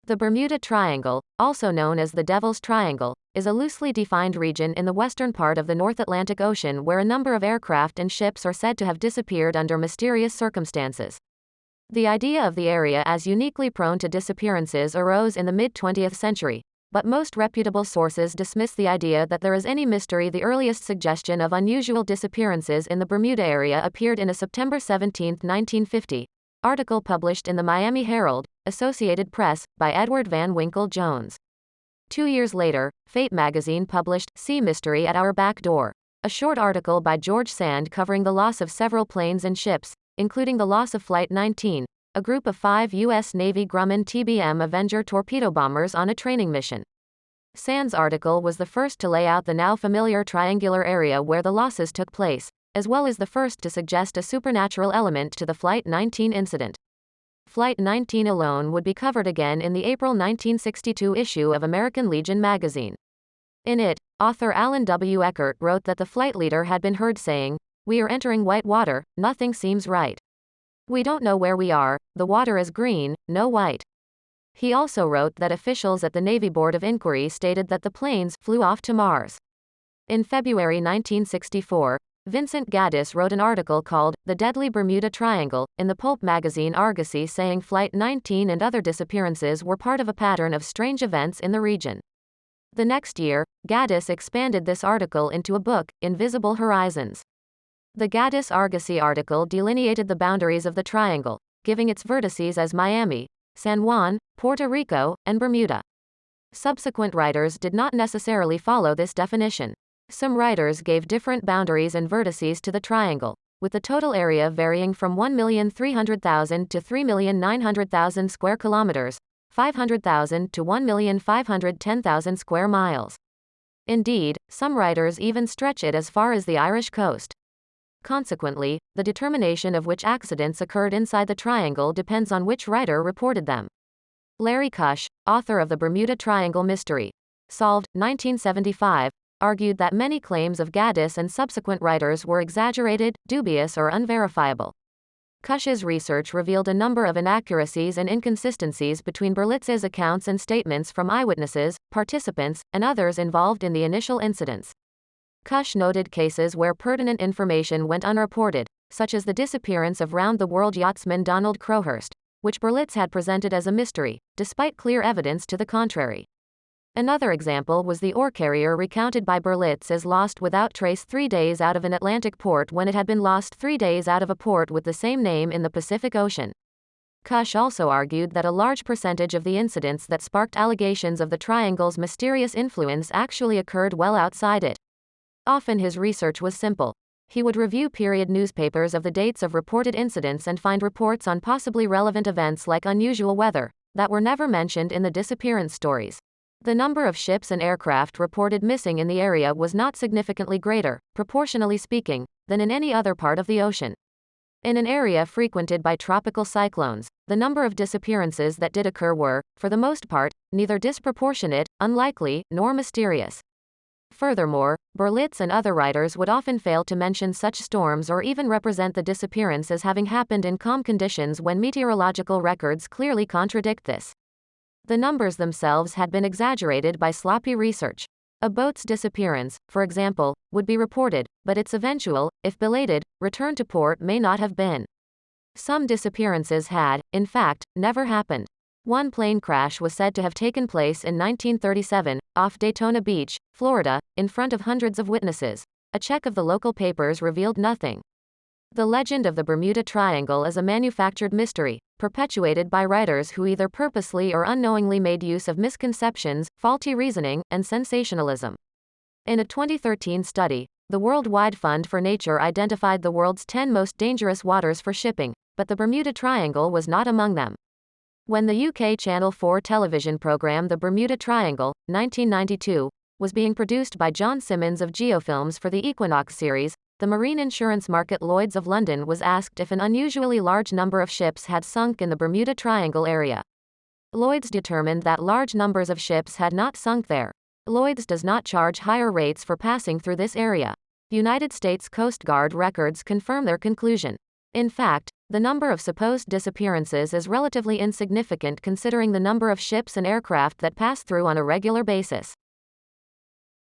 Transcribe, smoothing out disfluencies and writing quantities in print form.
The Bermuda Triangle, also known as the Devil's Triangle, is a loosely defined region in the western part of the North Atlantic Ocean where a number of aircraft and ships are said to have disappeared under mysterious circumstances. The idea of the area as uniquely prone to disappearances arose in the mid-20th century, but most reputable sources dismiss the idea that there is any mystery. The earliest suggestion of unusual disappearances in the Bermuda area appeared in a September 17, 1950, article published in the Miami Herald, Associated Press, by Edward Van Winkle Jones. 2 years later, Fate magazine published Sea Mystery at Our Back Door, a short article by George Sand covering the loss of several planes and ships, including the loss of Flight 19, a group of 5 U.S. Navy Grumman TBM Avenger torpedo bombers on a training mission. Sand's article was the first to lay out the now familiar triangular area where the losses took place, as well as the first to suggest a supernatural element to the Flight 19 incident. Flight 19 alone would be covered again in the April 1962 issue of American Legion magazine. In it, author Alan W. Eckert wrote that the flight leader had been heard saying, "We are entering white water, nothing seems right. We don't know where we are, the water is green, no white." He also wrote that officials at the Navy Board of Inquiry stated that the planes flew off to Mars. In February 1964, Vincent Gaddis wrote an article called The Deadly Bermuda Triangle in the pulp magazine Argosy, saying Flight 19 and other disappearances were part of a pattern of strange events in the region. The next year, Gaddis expanded this article into a book, Invisible Horizons. The Gaddis Argosy article delineated the boundaries of the triangle, giving its vertices as Miami, San Juan, Puerto Rico, and Bermuda. Subsequent writers did not necessarily follow this definition. Some writers gave different boundaries and vertices to the triangle, with the total area varying from 1,300,000 to 3,900,000 square kilometers, 500,000 to 1,510,000 square miles. Indeed, some writers even stretch it as far as the Irish coast. Consequently, the determination of which accidents occurred inside the triangle depends on which writer reported them. Larry Kusch, author of the Bermuda Triangle Mystery, Solved, 1975, argued that many claims of Gaddis and subsequent writers were exaggerated, dubious, or unverifiable. Kusch's research revealed a number of inaccuracies and inconsistencies between Berlitz's accounts and statements from eyewitnesses, participants, and others involved in the initial incidents. Kusch noted cases where pertinent information went unreported, such as the disappearance of round-the-world yachtsman Donald Crowhurst, which Berlitz had presented as a mystery, despite clear evidence to the contrary. Another example was the ore carrier recounted by Berlitz as lost without trace 3 days out of an Atlantic port when it had been lost 3 days out of a port with the same name in the Pacific Ocean. Kusch also argued that a large percentage of the incidents that sparked allegations of the triangle's mysterious influence actually occurred well outside it. Often his research was simple. He would review period newspapers of the dates of reported incidents and find reports on possibly relevant events like unusual weather, that were never mentioned in the disappearance stories. The number of ships and aircraft reported missing in the area was not significantly greater, proportionally speaking, than in any other part of the ocean. In an area frequented by tropical cyclones, the number of disappearances that did occur were, for the most part, neither disproportionate, unlikely, nor mysterious. Furthermore, Berlitz and other writers would often fail to mention such storms or even represent the disappearance as having happened in calm conditions when meteorological records clearly contradict this. The numbers themselves had been exaggerated by sloppy research. A boat's disappearance, for example, would be reported, but its eventual, if belated, return to port may not have been. Some disappearances had, in fact, never happened. One plane crash was said to have taken place in 1937, off Daytona Beach, Florida, in front of hundreds of witnesses. A check of the local papers revealed nothing. The legend of the Bermuda Triangle is a manufactured mystery, perpetuated by writers who either purposely or unknowingly made use of misconceptions, faulty reasoning, and sensationalism. In a 2013 study, the Worldwide Fund for Nature identified the world's 10 most dangerous waters for shipping, but the Bermuda Triangle was not among them. When the UK Channel 4 television programme The Bermuda Triangle, 1992, was being produced by John Simmons of Geofilms for the Equinox series, the marine insurance market Lloyd's of London was asked if an unusually large number of ships had sunk in the Bermuda Triangle area. Lloyd's determined that large numbers of ships had not sunk there. Lloyd's does not charge higher rates for passing through this area. United States Coast Guard records confirm their conclusion. In fact, the number of supposed disappearances is relatively insignificant considering the number of ships and aircraft that pass through on a regular basis.